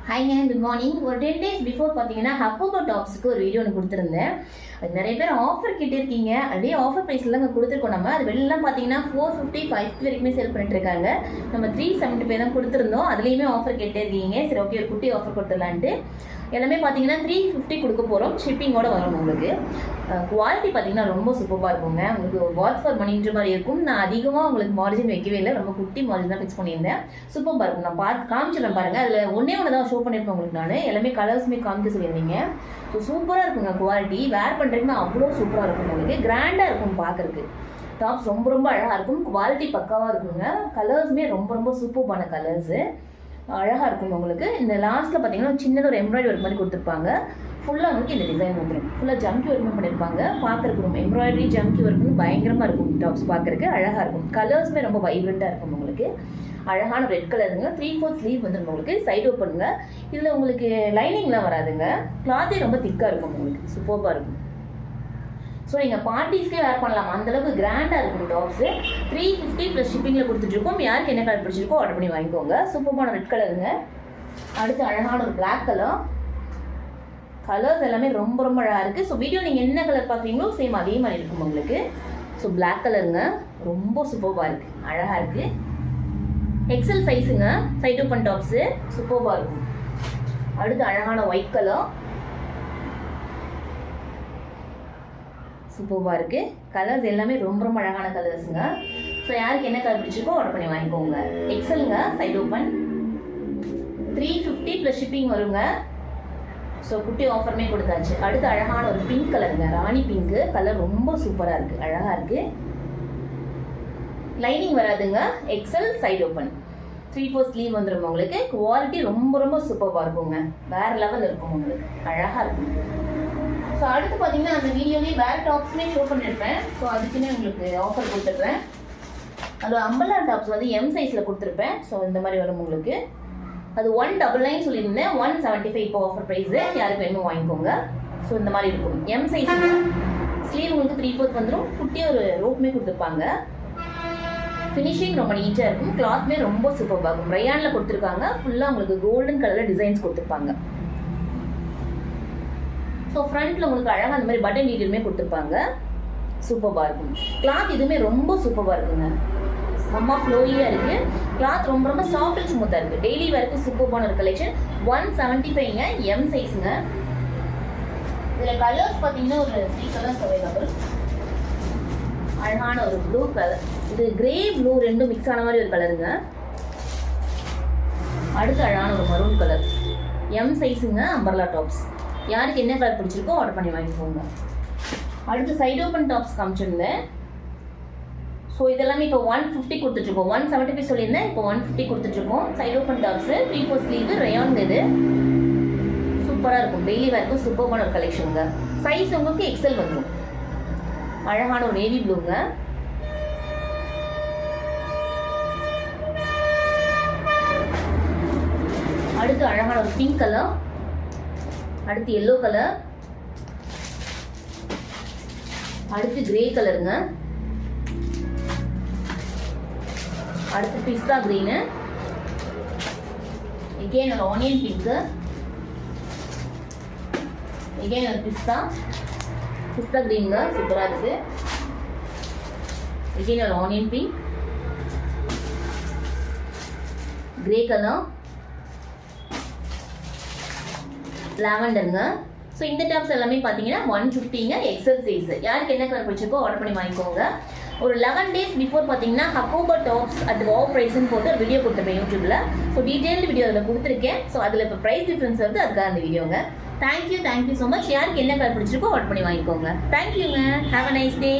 ஹாய்ங்க, good morning. ஒரு 10 days before பார்த்தீங்கன்னா ஹக்கோபா டாப்ஸுக்கு ஒரு வீடியோ ஒன்று கொடுத்துருந்தேன். அது நிறைய பேர் ஆஃபர் கேட்டிருக்கீங்க. அப்படியே ஆஃபர் ப்ரைஸில் தான் கொடுத்துருக்கோம். நம்ம அது வெளிலலாம் பார்த்தீங்கன்னா 450, 550 வரைக்குமே சேல் பண்ணிட்டு இருக்காங்க. நம்ம 375 தான் கொடுத்துருந்தோம். அதுலேயுமே ஆஃபர் கேட்டிருக்கீங்க. சரி, ஓகே, ஒரு குட்டி ஆஃபர் கொடுத்துடலான்ட்டு எல்லாமே பார்த்தீங்கன்னா 350 கொடுக்க போகிறோம். ஷிப்பிங்கோட வரும். உங்களுக்கு குவாலிட்டி பார்த்தீங்கன்னா ரொம்ப சூப்பராக இருக்குங்க. உங்களுக்கு வாட்ச் ஃபார் மணின்ற மாதிரி இருக்கும். நான் அதிகமாக உங்களுக்கு மார்ஜின் வைக்கவே இல்லை, ரொம்ப குட்டி மார்ஜின் தான் ஃபிக்ஸ் பண்ணியிருந்தேன். சூப்பராக இருக்கும். நான் காமிச்சிடறேன் பாருங்கள். அதில் ஒன்றே தான் ஷோ பண்ணியிருப்பேன் உங்களுக்கு. நான் எல்லாமே கலர்ஸுமே காமிக்க சொல்லியிருந்தீங்க. ஸோ சூப்பராக இருக்குங்க. குவாலிட்டி வேர் பண்ணுறதுக்குன்னா அவ்வளோ சூப்பராக இருக்கும். உங்களுக்கு கிராண்டாக இருக்கும் பார்க்குறதுக்கு. டாப்ஸ் ரொம்ப ரொம்ப அழகாக இருக்கும். குவாலிட்டி பக்காவாக இருக்குங்க. கலர்ஸுமே ரொம்ப ரொம்ப சூப்பரான கலர்ஸு, அழகாக இருக்கும். உங்களுக்கு இந்த லாஸ்ட்டில் பார்த்தீங்கன்னா சின்னதாக ஒரு எம்ப்ராய்டரி ஒர்க் மாதிரி கொடுத்துருப்பாங்க. ஃபுல்லாக உங்களுக்கு இந்த டிசைன் வந்துடும். ஃபுல்லாக ஜம்கி ஒர்க்குமே பண்ணியிருப்பாங்க. பார்க்குறதுக்கு ரொம்ப எம்ப்ராய்டரி ஜம்கி ஒர்க்குன்னு பயங்கரமாக இருக்கும். டாப்ஸ் பார்க்குறதுக்கு அழகாக இருக்கும். கலர்ஸுமே ரொம்ப வைப்ரண்ட்டாக இருக்கும். உங்களுக்கு அழகான ரெட் கலருங்க. 3/4 ஸ்லீவ் வந்துடும். உங்களுக்கு சைடு ஓப்பனுங்க. இதில் உங்களுக்கு லைனிங்லாம் வராதுங்க. கிளாத்தே ரொம்ப திக்காக இருக்கும். உங்களுக்கு சூப்பராக இருக்கும். ஸோ நீங்கள் பார்ட்டிஸ்க்கே வேர் பண்ணலாம். அந்தளவுக்கு கிராண்டாக இருக்கும் டாப்ஸு. 350 ப்ளஸ் ஷிப்பிங்கில் கொடுத்துட்ருக்கோம். யாருக்கு என்ன கலர் பிடிச்சிருக்கோ ஆர்டர் பண்ணி வாங்கிக்கோங்க. சூப்பரான ரெட் கலருங்க. அடுத்து அழகான ஒரு பிளாக் கலர். கலர்ஸ் எல்லாமே ரொம்ப ரொம்ப அழகாக இருக்குது. ஸோ வீடியோ நீங்கள் என்ன கலர் பார்க்குறீங்களோ சேம் அதே மாதிரி இருக்கும் உங்களுக்கு. ஸோ பிளாக் கலருங்க, ரொம்ப சூப்பராக இருக்குது, அழகாக இருக்குது. எக்ஸல் சைஸுங்க. சைட் ஓப்பன் டாப்ஸு சூப்பராக இருக்கும். அடுத்து அழகான ஒயிட் கலர், சூப்பராக இருக்குது. கலர்ஸ் எல்லாமே ரொம்ப ரொம்ப அழகான கலர்ஸுங்க. ஸோ யாருக்கு என்ன கலர் பிடிச்சிருக்கோ ஆர்டர் பண்ணி வாங்கிக்கோங்க. எக்ஸலுங்க, சைட் ஓப்பன். 350 ப்ளஸ் ஷிப்பிங் வருங்க. ஸோ குட்டி ஆஃபருமே கொடுத்தாச்சு. அடுத்து அழகான ஒரு பிங்க் கலருங்க. ராணி பிங்க்கு கலர் ரொம்ப சூப்பராக இருக்குது, அழகாக இருக்குது. லைனிங் வராதுங்க. XL, side open. 3/4 ஸ்லீவ் வந்துடும். உங்களுக்கு குவாலிட்டி ரொம்ப ரொம்ப சூப்பராக இருக்குங்க. வேறு லெவல் இருக்கும். உங்களுக்கு அழகாக இருக்கும். ஸோ அடுத்து பார்த்தீங்கன்னா அந்த வீடியோலேயே வேறு டாப்ஸுமே ஷோ பண்ணியிருப்பேன். ஸோ அதுக்குன்னே உங்களுக்கு ஆஃபர் கொடுத்துட்றேன். அது அம்பலா டாப்ஸ் வந்து எம் சைஸில் கொடுத்துருப்பேன். ஸோ இந்த மாதிரி வரும் உங்களுக்கு. அது 199 சொல்லியிருந்தேன். 175 இப்போ ஆஃபர் ப்ரைஸு. யாருக்கு வேணுமோ வாங்கிக்கோங்க. ஸோ இந்த மாதிரி இருக்கும். எம் சைஸ் ஸ்லீவ் உங்களுக்கு 3/4 வந்துடும். குட்டியாக ஒரு ரோப்புமே கொடுத்துருப்பாங்க. ஃபினிஷிங் ரொம்ப நீட்டாக இருக்கும். கிளாத்மே ரொம்ப சூப்பராக இருக்கும். ரயானில் கொடுத்துருக்காங்க. ஃபுல்லாக உங்களுக்கு கோல்டன் கலரில் டிசைன்ஸ் கொடுத்துருப்பாங்க. ஸோ ஃப்ரண்ட்டில் உங்களுக்கு அழகாக அந்த மாதிரி பட்டன் டீட்டெயிலுமே கொடுத்துருப்பாங்க. சூப்பராக இருக்கும். கிளாத் இதுவுமே ரொம்ப சூப்பராக இருக்குங்க. செம்ம ஃப்ளோயியாக இருக்குது. கிளாத் ரொம்ப ரொம்ப சாஃப்ட் அண்ட் ஸ்மூத்தாக இருக்குது. டெய்லி வேருக்கு சூப்பரான ஒரு கலெக்ஷன். 175ங்க, எம் சைஸுங்க. இதில் கலர்ஸ் பார்த்தீங்கன்னா ஒரு 3 கலர்ஸ் அவைலபிள். அழகான ஒரு ப்ளூ கலர். இது கிரே ப்ளூ ரெண்டும் மிக்ஸ் ஆன மாதிரி ஒரு கலருங்க. அடுத்து அழகான ஒரு மரூன் கலர். எம் சைஸுங்க, அம்பர்லா டாப்ஸ். யாருக்கு என்ன கலர் பிடிச்சிருக்கோ ஆர்டர் பண்ணி வாங்கிக்கோங்க. அடுத்து சைடு ஓப்பன் டாப்ஸ் காமிச்சிருந்தேன். ஸோ இதெல்லாமே இப்போ 150 கொடுத்துட்ருக்கோம். 175 சொல்லியிருந்தேன். இப்போ 150 கொடுத்துட்ருக்கோம். Side open tops 3/4 sleeve, rayon இது சூப்பராக இருக்கும். டெய்லி வேர்க்கும் சூப்பரான ஒரு கலெக்ஷனுங்க. சைஸ் உங்களுக்கு எக்ஸல் வந்துடும். அழகான ஒரு நேவி ப்ளூங்க. அடுத்து அழகான ஒரு பிங்க் கலர். அடுத்து எல்லோ கலர். அடுத்து கிரே கலருங்க. அடுத்து பிஸ்தா கிரீனு. எகெயின் ஒரு ஆனியன் பிங்க்கு. எகெயின் ஒரு பிஸ்தா கிரீனுங்க, சூப்பராக இருக்குது. எகெயின் ஒரு ஆனியன் பிங்க். Grey colour. லாவெண்டருங்க. ஸோ இந்த டாப்ஸ் எல்லாமே பார்த்தீங்கன்னா 150ங்க, எக்ஸல் சைஸ். யாருக்கு என்ன கலர் பிடிச்சிருக்கோ ஆர்டர் பண்ணி வாங்கிக்கோங்க. ஒரு 11 days பிஃபோர் பார்த்தீங்கன்னா ஹக்கோபா டாப்ஸ் அது வாவ் ப்ரைஸ்ன்னு போட்டு ஒரு வீடியோ கொடுத்துருப்பேன் யூடியூப்ல. ஸோ டீட்டெயில்டு வீடியோ அதில் கொடுத்துருக்கேன். ஸோ அதில் இப்போ ப்ரைஸ் டிஃப்ரென்ஸ் வருது, அதுக்காக அந்த வீடியோங்க. Thank you so much. யாருக்கு என்ன கலர் பிடிச்சிருக்கோ ஆர்டர் பண்ணி வாங்கிக்கோங்க. தேங்க்யூங்க. Have a nice day.